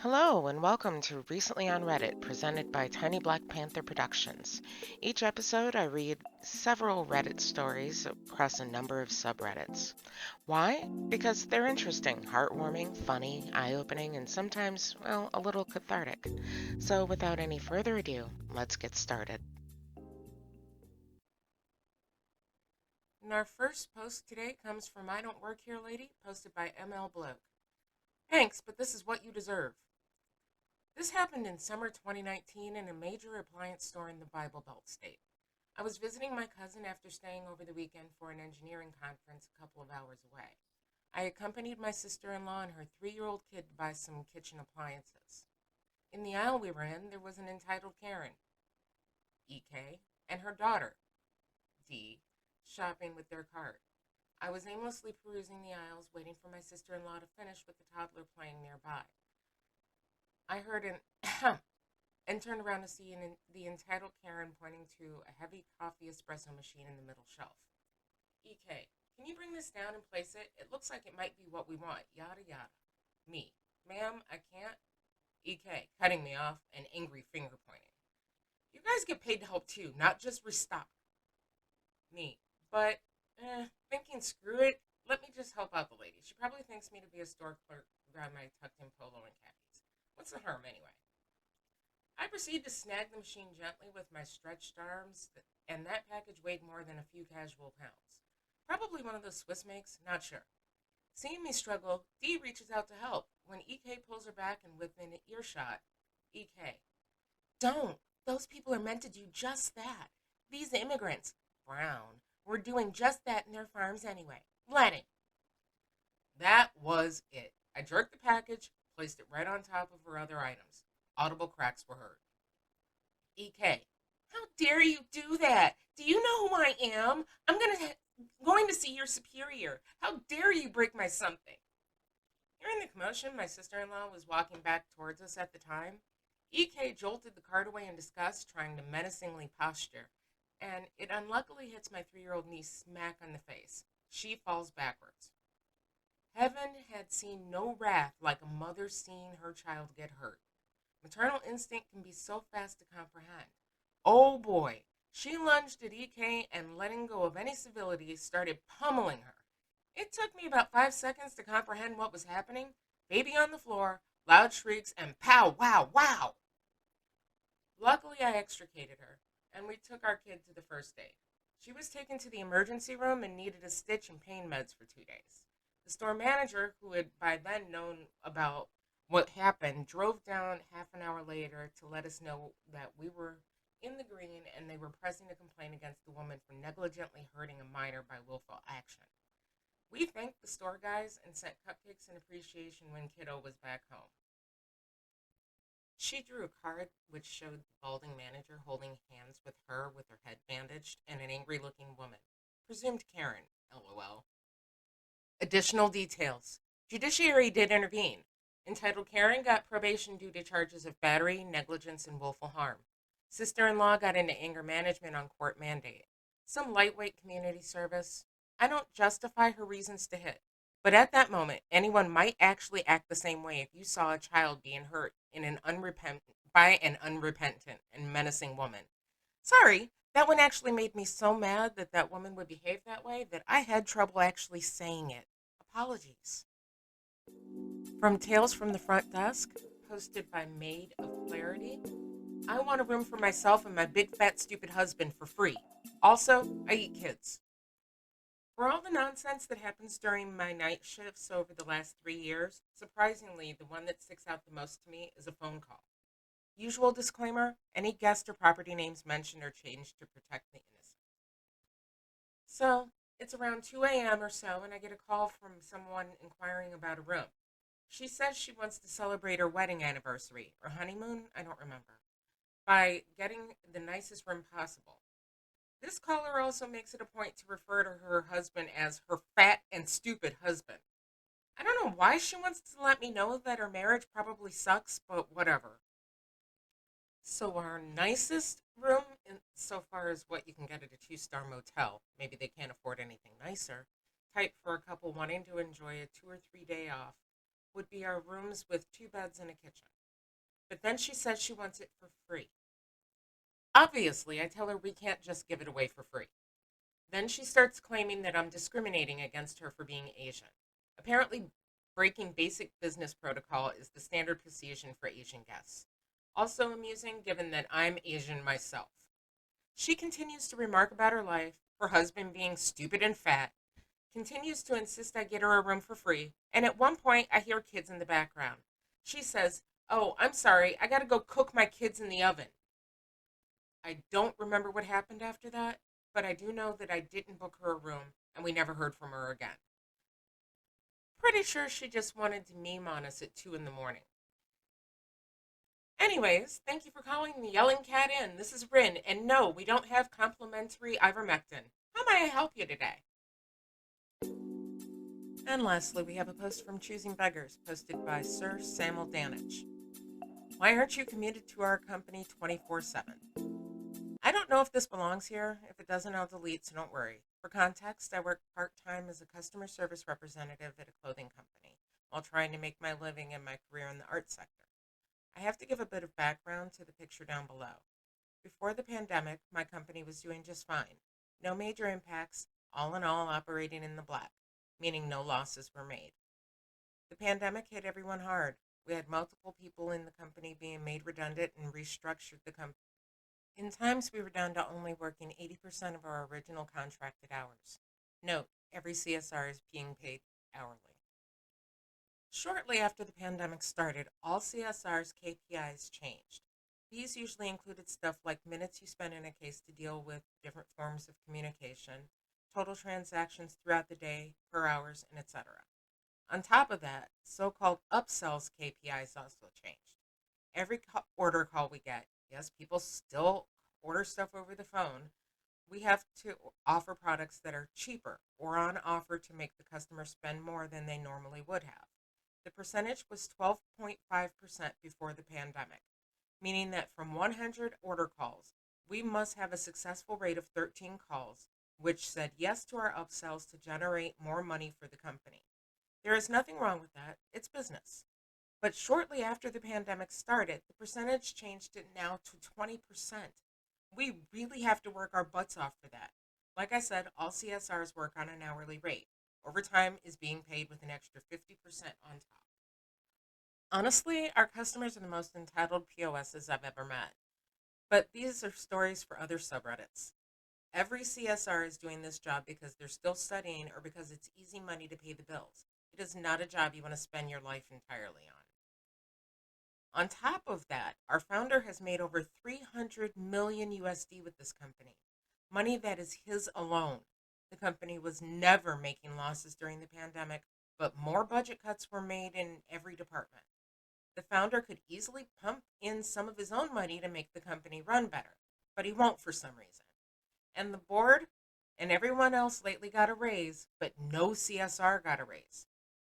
Hello, and welcome to Recently on Reddit, presented by Tiny Black Panther Productions. Each episode, I read several Reddit stories across a number of subreddits. Why? Because they're interesting, heartwarming, funny, eye opening, and sometimes, well, a little cathartic. So, without any further ado, let's get started. And our first post today comes from I Don't Work Here Lady, posted by ML Bloke. Thanks, but this is what you deserve. This happened in summer 2019 in a major appliance store in the Bible Belt state. I was visiting my cousin after staying over the weekend for an engineering conference a couple of hours away. I accompanied my sister in law and her 3-year-old kid to buy some kitchen appliances. In the aisle we were in, there was an entitled Karen, EK, and her daughter, D, shopping with their cart. I was aimlessly perusing the aisles, waiting for my sister in law to finish with the toddler playing nearby. I heard an ahem and turned around to see the entitled Karen pointing to a heavy coffee espresso machine in the middle shelf. EK, can you bring this down and place it? It looks like it might be what we want. Yada yada. Me, ma'am, I can't. EK, cutting me off and angry finger pointing. You guys get paid to help too, not just restock. Me, but, thinking screw it. Let me just help out the lady. She probably thinks me to be a store clerk grab my tucked in polo and khakis. What's the harm anyway? I proceeded to snag the machine gently with my stretched arms, and that package weighed more than a few casual pounds. Probably one of those Swiss makes, not sure. Seeing me struggle, Dee reaches out to help. When EK pulls her back and within earshot, EK, don't! Those people are meant to do just that. These immigrants, brown, were doing just that in their farms anyway. Let him. That was it. I jerked the package, placed it right on top of her other items. Audible cracks were heard. EK, how dare you do that? Do you know who I am? I'm going to see your superior. How dare you break my something? Hearing the commotion, my sister-in-law was walking back towards us at the time. EK jolted the cart away in disgust, trying to menacingly posture, and it unluckily hits my 3-year-old niece smack on the face. She falls backwards. Heaven had seen no wrath like a mother seeing her child get hurt. Maternal instinct can be so fast to comprehend. Oh boy, she lunged at EK and, letting go of any civility, started pummeling her. It took me about 5 seconds to comprehend what was happening. Baby on the floor, loud shrieks, and pow, wow, wow. Luckily, I extricated her, and we took our kid to the first aid. She was taken to the emergency room and needed a stitch and pain meds for 2 days. The store manager, who had by then known about what happened, drove down half an hour later to let us know that we were in the green and they were pressing a complaint against the woman for negligently hurting a minor by willful action. We thanked the store guys and sent cupcakes in appreciation when kiddo was back home. She drew a card which showed the balding manager holding hands with her head bandaged, and an angry looking woman. Presumed Karen, lol. Additional details. Judiciary did intervene. Entitled Karen got probation due to charges of battery, negligence, and willful harm. Sister-in-law got into anger management on court mandate. Some lightweight community service. I don't justify her reasons to hit. But at that moment, anyone might actually act the same way if you saw a child being hurt by an unrepentant and menacing woman. Sorry, that one actually made me so mad that that woman would behave that way that I had trouble actually saying it. Apologies. From Tales from the Front Desk, posted by Maid of Clarity. I want a room for myself and my big fat stupid husband for free. Also, I eat kids. For all the nonsense that happens during my night shifts over the last 3 years, surprisingly, the one that sticks out the most to me is a phone call. Usual disclaimer, any guest or property names mentioned are changed to protect the innocent. So, it's around 2 a.m. or so, and I get a call from someone inquiring about a room. She says she wants to celebrate her wedding anniversary, or honeymoon, I don't remember, by getting the nicest room possible. This caller also makes it a point to refer to her husband as her fat and stupid husband. I don't know why she wants to let me know that her marriage probably sucks, but whatever. So our nicest room, so far as what you can get at a 2-star motel, maybe they can't afford anything nicer, type for a couple wanting to enjoy a 2 or 3 day off, would be our rooms with two beds and a kitchen. But then she says she wants it for free. Obviously, I tell her we can't just give it away for free. Then she starts claiming that I'm discriminating against her for being Asian. Apparently, breaking basic business protocol is the standard procedure for Asian guests. Also amusing, given that I'm Asian myself. She continues to remark about her life, her husband being stupid and fat, continues to insist I get her a room for free, and at one point I hear kids in the background. She says, "Oh, I'm sorry, I gotta go cook my kids in the oven." I don't remember what happened after that, but I do know that I didn't book her a room and we never heard from her again. Pretty sure she just wanted to meme on us at 2 in the morning. Anyways, thank you for calling the Yelling Cat Inn. This is Rin, and no, we don't have complimentary ivermectin. How may I help you today? And lastly, we have a post from Choosing Beggars, posted by Sir Samuel Danich. Why aren't you committed to our company 24/7? I don't know if this belongs here. If it doesn't, I'll delete, so don't worry. For context, I work part-time as a customer service representative at a clothing company while trying to make my living and my career in the arts sector. I have to give a bit of background to the picture down below. Before the pandemic, my company was doing just fine. No major impacts, all in all operating in the black, meaning no losses were made. The pandemic hit everyone hard. We had multiple people in the company being made redundant and restructured the company. In times, we were down to only working 80% of our original contracted hours. Note, every CSR is being paid hourly. Shortly after the pandemic started, all CSR's KPIs changed. These usually included stuff like minutes you spent in a case to deal with different forms of communication, total transactions throughout the day, per hours, and etc. On top of that, so-called upsells KPIs also changed. Every order call we get, yes, people still order stuff over the phone, we have to offer products that are cheaper or on offer to make the customer spend more than they normally would have. The percentage was 12.5% before the pandemic, meaning that from 100 order calls, we must have a successful rate of 13 calls, which said yes to our upsells to generate more money for the company. There is nothing wrong with that, it's business. But shortly after the pandemic started, the percentage changed it now to 20%. We really have to work our butts off for that. Like I said, all CSRs work on an hourly rate. Overtime is being paid with an extra 50% on top. Honestly, our customers are the most entitled POSs I've ever met. But these are stories for other subreddits. Every CSR is doing this job because they're still studying or because it's easy money to pay the bills. It is not a job you want to spend your life entirely on. On top of that, our founder has made over 300 million USD with this company, money that is his alone. The company was never making losses during the pandemic, but more budget cuts were made in every department. The founder could easily pump in some of his own money to make the company run better, but he won't for some reason. And the board and everyone else lately got a raise, but no CSR got a raise.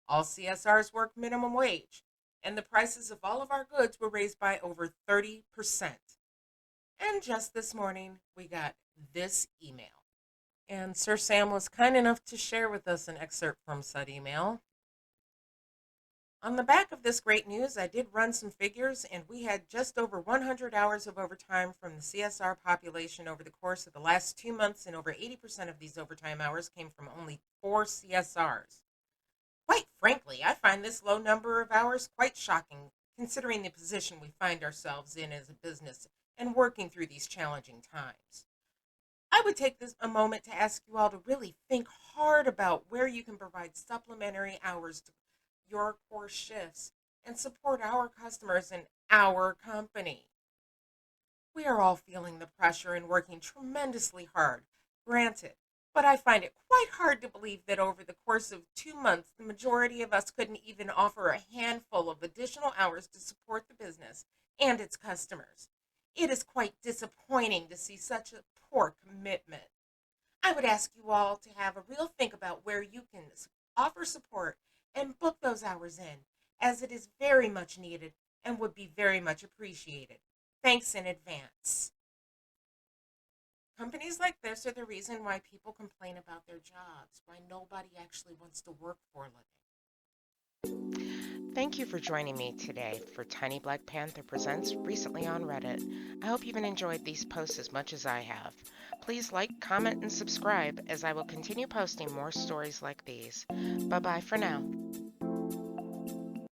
All CSRs work minimum wage, and the prices of all of our goods were raised by over 30%. And just this morning, we got this email. And Sir Sam was kind enough to share with us an excerpt from said email. On the back of this great news, I did run some figures, and we had just over 100 hours of overtime from the CSR population over the course of the last 2 months, and over 80% of these overtime hours came from only 4 CSRs. Quite frankly, I find this low number of hours quite shocking, considering the position we find ourselves in as a business and working through these challenging times. I would take this a moment to ask you all to really think hard about where you can provide supplementary hours to your core shifts and support our customers and our company. We are all feeling the pressure and working tremendously hard, granted, but I find it quite hard to believe that over the course of 2 months, the majority of us couldn't even offer a handful of additional hours to support the business and its customers. It is quite disappointing to see such a poor commitment. I would ask you all to have a real think about where you can offer support and book those hours in, as it is very much needed and would be very much appreciated. Thanks in advance. Companies like this are the reason why people complain about their jobs, why nobody actually wants to work for a living. Thank you for joining me today for Tiny Black Panther Presents Recently on Reddit. I hope you've enjoyed these posts as much as I have. Please like, comment, and subscribe as I will continue posting more stories like these. Bye bye for now.